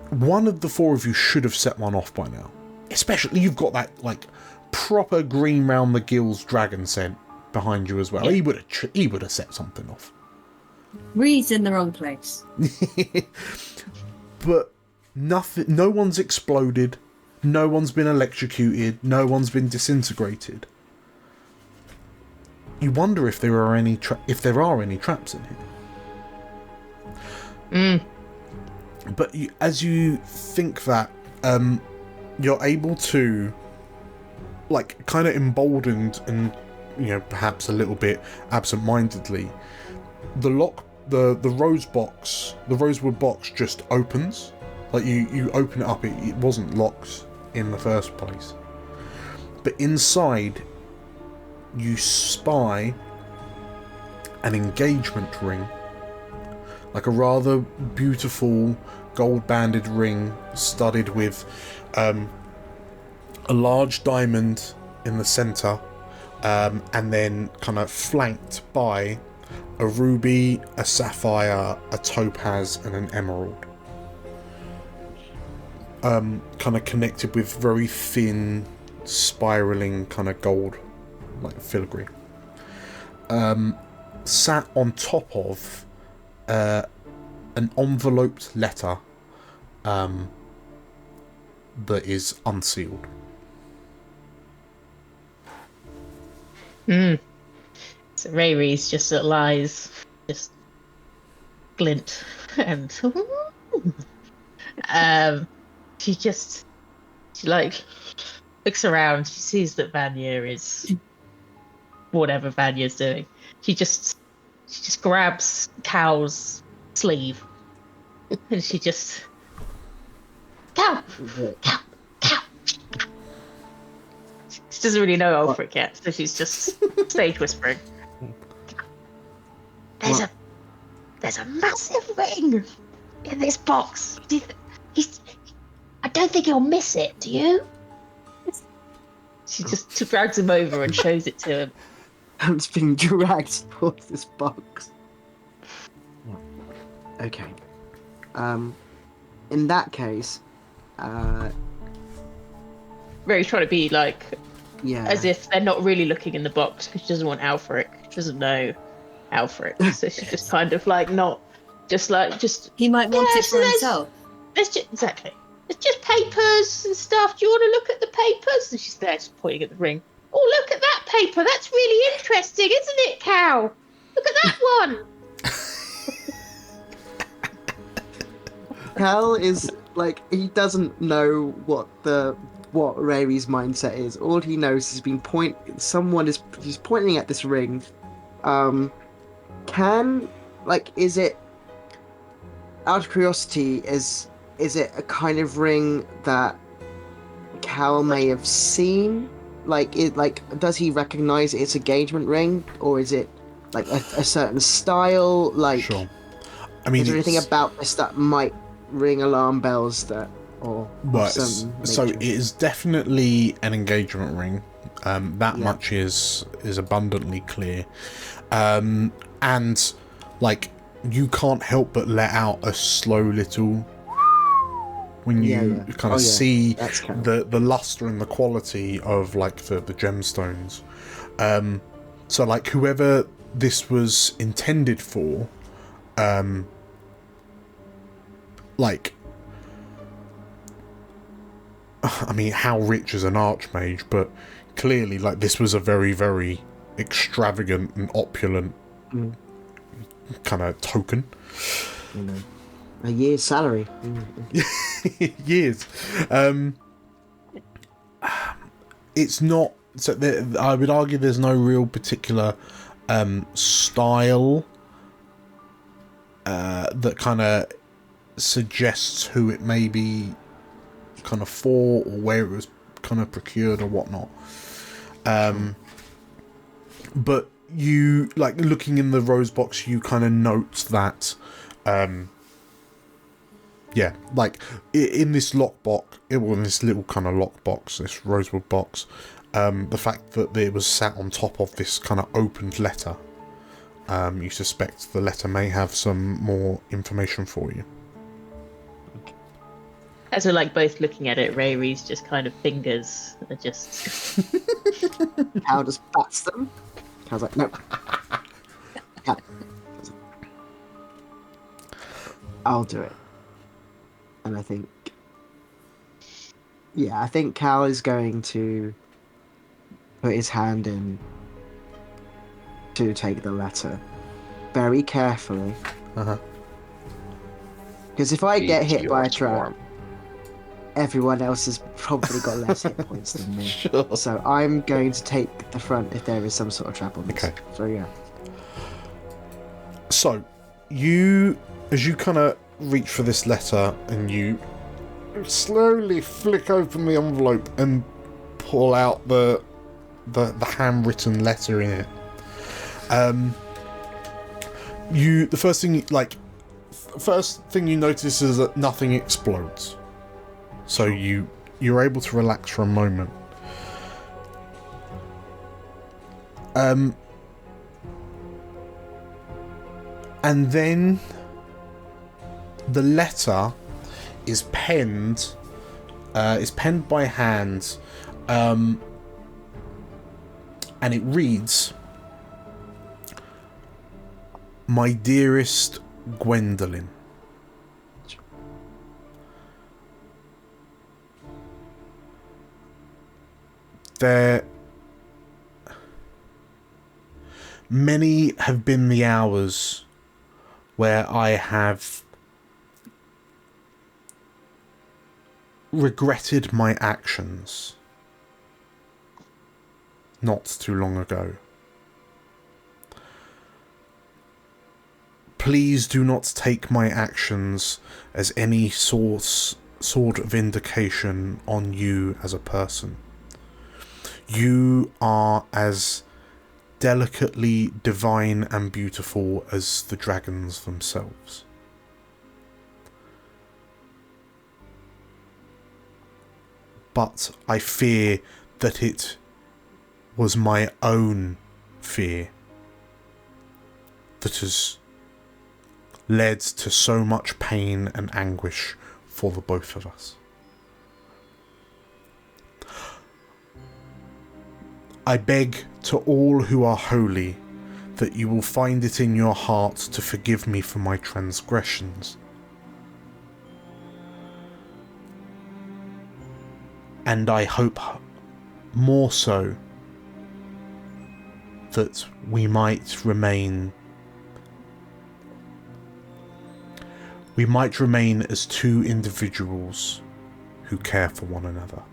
one of the four of you should have set one off by now. Especially, you've got that, like, proper green round the gills dragon scent behind you as well. Yeah. He would have set something off. Reed's in the wrong place. But nothing. No one's exploded. No one's been electrocuted. No one's been disintegrated. You wonder if there are any traps in here. But as you think that, you're able to, like, kind of emboldened and, you know, perhaps a little bit absent-mindedly, the rosewood box just opens. Like, you open it up, it wasn't locked in the first place. But inside, you spy an engagement ring. Like a rather beautiful gold-banded ring studded with a large diamond in the centre, and then kind of flanked by a ruby, a sapphire, a topaz, and an emerald. Kind of connected with very thin, spiraling kind of gold, like filigree. Sat on top of an enveloped letter that is unsealed. So Ray's just sort of lies, just glint, and she like looks around. She sees that Vanya is whatever Vanya's doing. She just grabs Cow's sleeve, and she just Cow. She doesn't really know Ulfric yet, so she's just stage whispering. There's a massive ring in this box. I don't think he'll miss it, do you? She just drags him over and shows it to him. I'm just being dragged towards this box. Okay. In that case, Ray's trying to be like, yeah, as if they're not really looking in the box because she doesn't want Alfric. She doesn't know Alfric, so she's just kind of like not, just. He might want it for himself. Exactly. It's just papers and stuff. Do you want to look at the papers? And she's there, just pointing at the ring. Oh, look at that paper. That's really interesting, isn't it, Cal? Look at that one. Cal is like, he doesn't know what Ray's mindset is. All he knows is he's pointing at this ring. Is it, out of curiosity, is it a kind of ring that Cal may have seen? Does he recognize its engagement ring, or is it like a certain style? Sure. I mean, is there anything about this that might ring alarm bells that, or so it is definitely an engagement ring. That much is abundantly clear, and like you can't help but let out a slow little when you kind of see the luster and the quality of like the gemstones. So like whoever this was intended for, like, I mean, how rich is an archmage? But clearly, like, this was a very, very extravagant and opulent kind of token. You know, a year's salary. Years. It's not. So I would argue there's no real particular style that kind of suggests who it may be kind of for, or where it was kind of procured or whatnot. But you, like, looking in the rose box, you kind of note that like in this lockbox, in this little kind of lockbox, this rosewood box, the fact that it was sat on top of this kind of opened letter, you suspect the letter may have some more information for you. As we're like both looking at it, Ray's just kind of fingers are just. Cal just bats them. Cal's like, no. I'll do it. And I think Cal is going to put his hand in to take the letter very carefully. Because if I get hit by a trap, everyone else has probably got less hit points than me. Sure. So I'm going to take the front if there is some sort of trap on this. Okay. So yeah. So as you kind of reach for this letter and you slowly flick open the envelope and pull out the handwritten letter in it, the first thing you notice is that nothing explodes. So you're able to relax for a moment. And then the letter is penned by hand, and it reads, "My dearest Gwendolyn." Many have been the hours where I have regretted my actions not too long ago. Please do not take my actions as any sort of indication on you as a person. You are as delicately divine and beautiful as the dragons themselves. but I fear that it was my own fear that has led to so much pain and anguish for the both of us. I beg to all who are holy that you will find it in your heart to forgive me for my transgressions. And I hope more so that we might remain as two individuals who care for one another.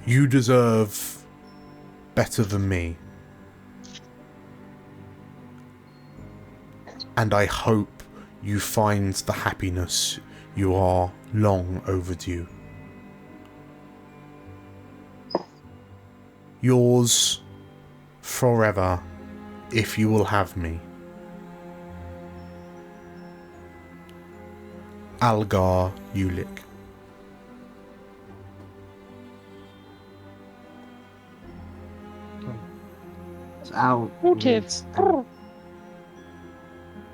You deserve better than me. And I hope you find the happiness you are long overdue. Yours forever, if you will have me. Algar Ulick.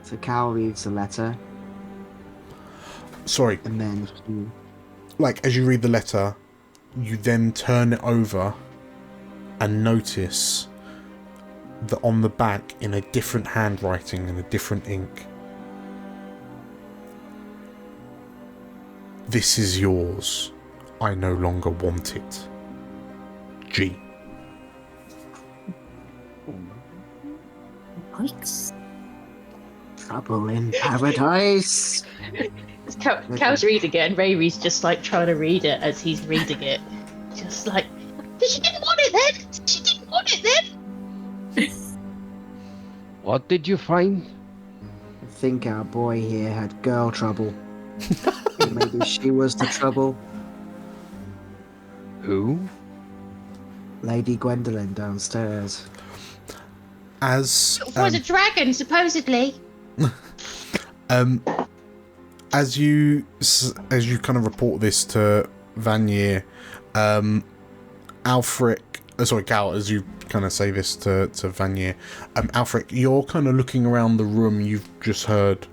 So Cal reads the letter. Sorry. And then he... Like, as you read the letter, you then turn it over and notice that on the back, in a different handwriting and a different ink, "This is yours. I no longer want it. G." Yikes. Trouble in paradise. Cal's reading it, and Rary's just like trying to read it as he's reading it. Just like, she didn't want it then! She didn't want it then! What did you find? I think our boy here had girl trouble. Maybe she was the trouble. Who? Lady Gwendolyn downstairs. As was a dragon, supposedly. as you kind of report this to Vanier, Cal, as you kind of say this to Vanier, Alfric, you're kind of looking around the room. You've just heard.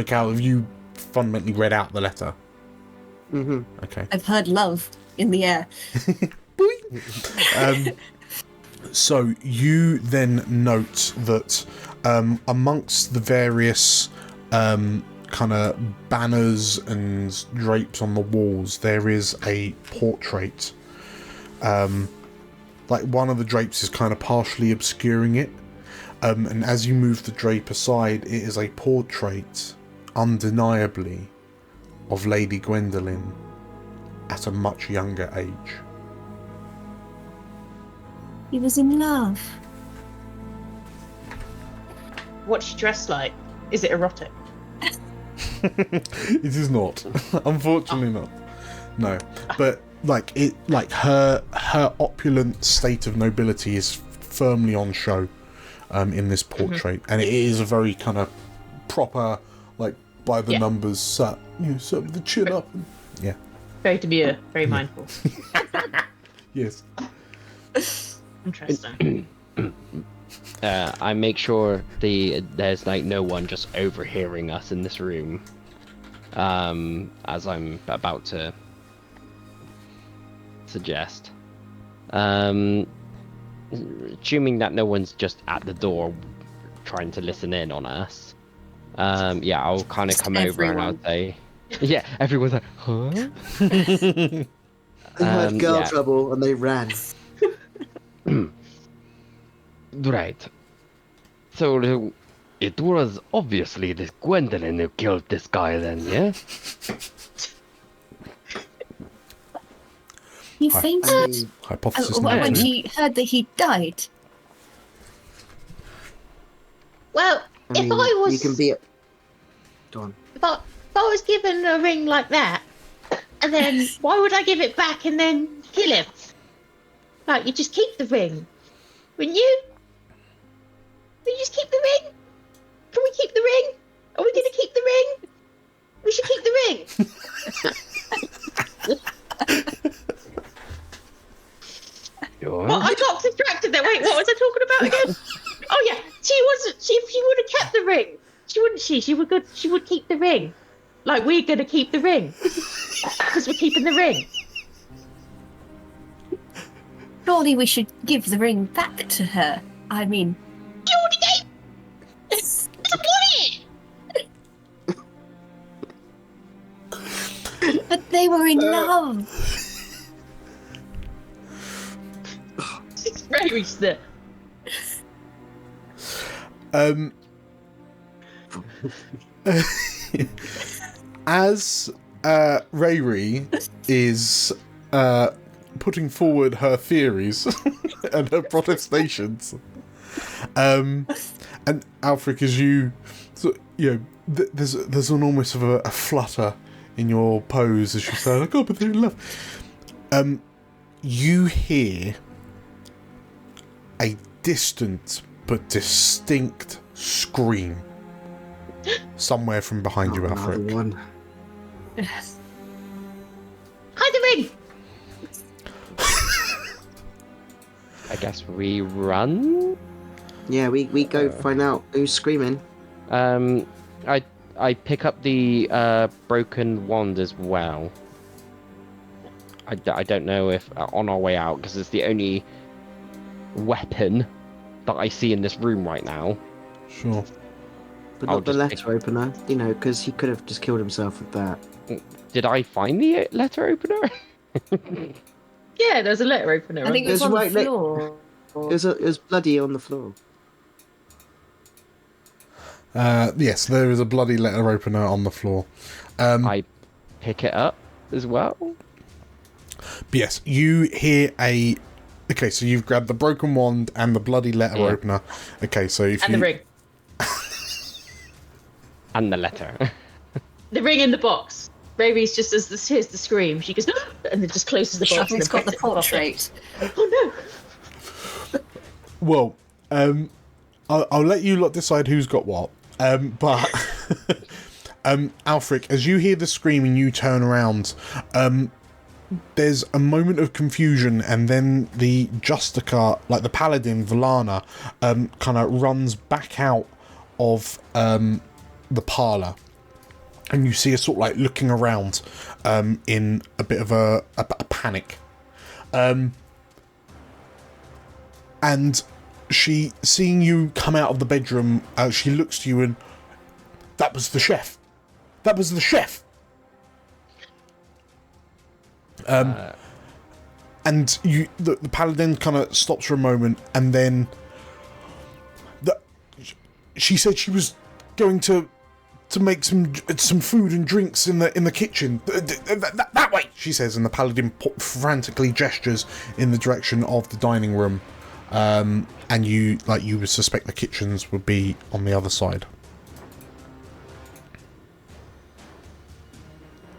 Cal, have you fundamentally read out the letter? Mm-hmm. Okay. I've heard love in the air. So you then note that amongst the various kind of banners and drapes on the walls, there is a portrait. Like one of the drapes is kind of partially obscuring it, and as you move the drape aside, it is a portrait, undeniably, of Lady Gwendolyn at a much younger age. He was in love. What's she dressed like? Is it erotic? It is not. Unfortunately not. No. But her opulent state of nobility is firmly on show in this portrait. And it is a very kind of proper, like by the numbers sat with the chin up and, yeah. Very demure, very mindful. Yes. Interesting. I make sure there's like no one just overhearing us in this room as I'm about to suggest. Assuming that no one's just at the door trying to listen in on us. I'll kind of come over and I'll say, yeah, everyone's like, huh? They heard girl trouble and they ran. Right. So it was obviously this Gwendolyn who killed this guy then, yeah? He fainted hypothesis when he heard that he died. Well, if I was... You can be... Go on. If I was given a ring like that, and then why would I give it back and then kill him? Like, you just keep the ring. Wouldn't you? Will you just keep the ring? Can we keep the ring? Are we going to keep the ring? We should keep the ring. Well, I got distracted there. Wait, what was I talking about again? Oh yeah, she would have kept the ring. She wouldn't. She would good. She would keep the ring. Like we're gonna keep the ring because we're keeping the ring. Surely we should give the ring back to her. I mean, You already gave. I want it. but they were in love. It's very stiff. As Rayri is putting forward her theories and her protestations, and Alfric, as you know, there's an almost of a flutter in your pose as you say, "Oh, but they're in love." You hear a distant but distinct scream somewhere from behind you, Another Alfric. one. Hide the ring. I guess we run. Yeah, we go find out who's screaming. I pick up the broken wand as well. I don't know if on our way out, because it's the only weapon that I see in this room right now. Sure. But I'll not the just letter opener, you know, because he could have just killed himself with that. Did I find the letter opener? Yeah, there's a letter opener. I think it was There's on the right, like- floor. It was bloody on the floor. Yes, there is a bloody letter opener on the floor. I pick it up as well. But yes, you hear a... Okay, so you've grabbed the broken wand and the bloody letter opener. Okay, so if And you... the ring. And the letter. The ring in the box. Ravi's just as this hears the scream, she goes and then just closes the box. Shotgun's and got the puts it in pocket. portrait. Oh no! Well, I'll let you lot decide who's got what. But Alfric, as you hear the scream and you turn around, there's a moment of confusion, and then the Justica, like the paladin Valana, kind of runs back out of the parlour, and you see her sort of like looking around in a bit of a panic. And she, seeing you come out of the bedroom, she looks to you and, "That was the chef. That was the chef." And the paladin kind of stops for a moment, and then she said she was going to make some food and drinks in the kitchen. That way, she says, and the paladin frantically gestures in the direction of the dining room. And you would suspect the kitchens would be on the other side.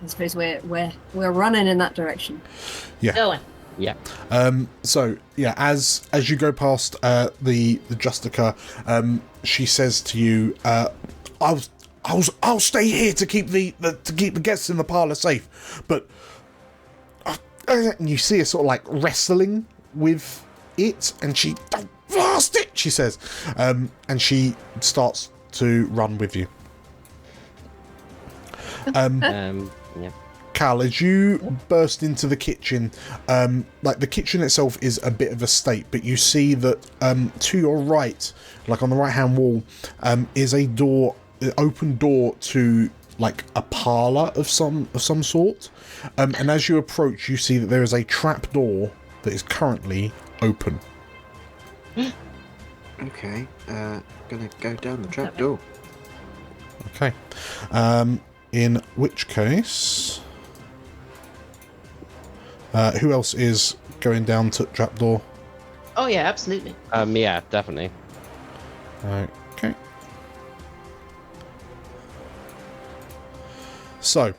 I suppose we're running in that direction. Yeah. Going. Yeah. So yeah, as you go past the Justica, she says to you, "I'll stay here to keep the guests in the parlour safe." But and you see her sort of like wrestling with it, and she, "Don't blast it," she says, and she starts to run with you. Yeah. Cal, as you burst into the kitchen, like the kitchen itself is a bit of a state, but you see that to your right, like on the right hand wall, is a door, an open door to like a parlour of some sort. And as you approach, you see that there is a trap door that is currently open. Okay, gonna go down the trap door. Okay. In which case, who else is going down to trapdoor? Oh yeah, absolutely. Yeah, definitely. Okay. So,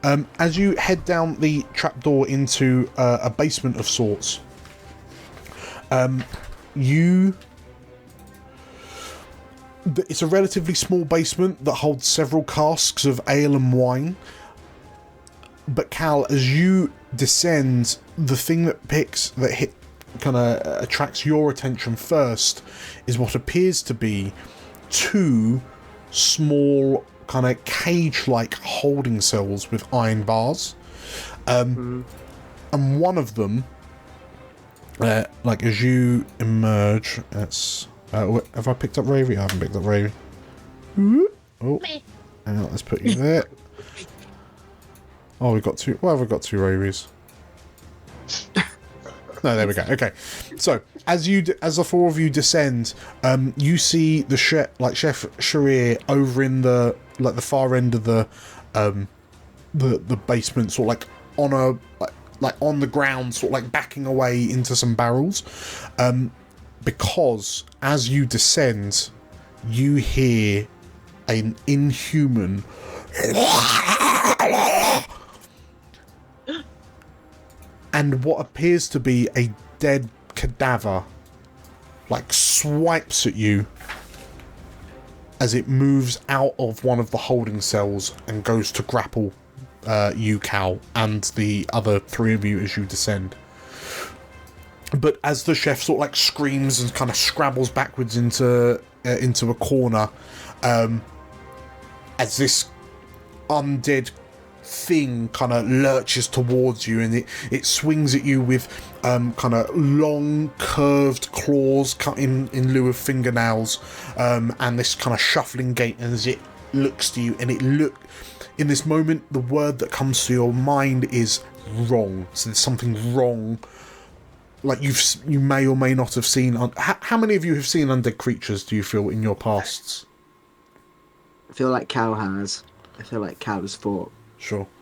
as you head down the trapdoor into a basement of sorts, it's a relatively small basement that holds several casks of ale and wine. But Cal, as you descend, the thing that attracts your attention first is what appears to be two small kind of cage-like holding cells with iron bars. And one of them, like as you emerge, that's have I picked up Ravy? I haven't picked up Ravy. Oh, hang on, let's put you there. Oh, we've got two. Why have we got two Ravies? No, there we go. Okay, so as the four of you descend, you see the Chef Sharir over in the far end of the basement, sort of like on a on the ground, sort of like backing away into some barrels. Because as you descend, you hear an inhuman and what appears to be a dead cadaver like swipes at you as it moves out of one of the holding cells and goes to grapple you, Cal, and the other three of you as you descend. But as the chef sort of like screams and kind of scrabbles backwards into a corner, as this undead thing kind of lurches towards you, and it swings at you with kind of long curved claws cut in lieu of fingernails, and this kind of shuffling gait. And as it looks to you, and in this moment, the word that comes to your mind is wrong. So there's something wrong. Like you may or may not have seen. How many of you have seen undead creatures, do you feel, in your pasts? I feel like Cal has. I feel like Cal has fought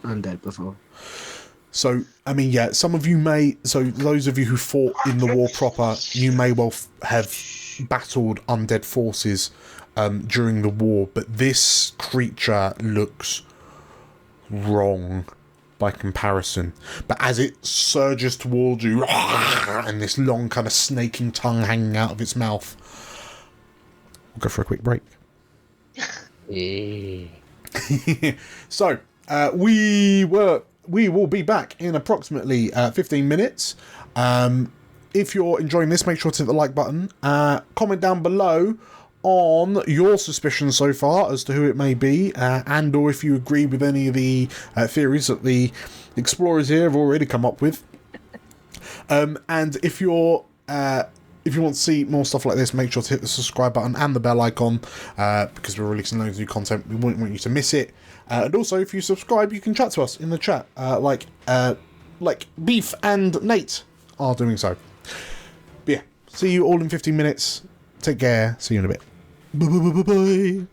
undead before. So, I mean, yeah, some of you may... So, those of you who fought in the war proper, you may well have battled undead forces during the war, but this creature looks wrong by comparison. But as it surges towards you, and this long kind of snaking tongue hanging out of its mouth, we'll go for a quick break. So, we will be back in approximately 15 minutes. If you're enjoying this, make sure to hit the like button. Comment down below on your suspicions so far as to who it may be, and or if you agree with any of the theories that the explorers here have already come up with. And if you want to see more stuff like this, make sure to hit the subscribe button and the bell icon, because we're releasing loads of new content. We wouldn't want you to miss it. And also, if you subscribe, you can chat to us in the chat, like Beef and Nate are doing so. But yeah, see you all in 15 minutes. Take care. See you in a bit. Bye.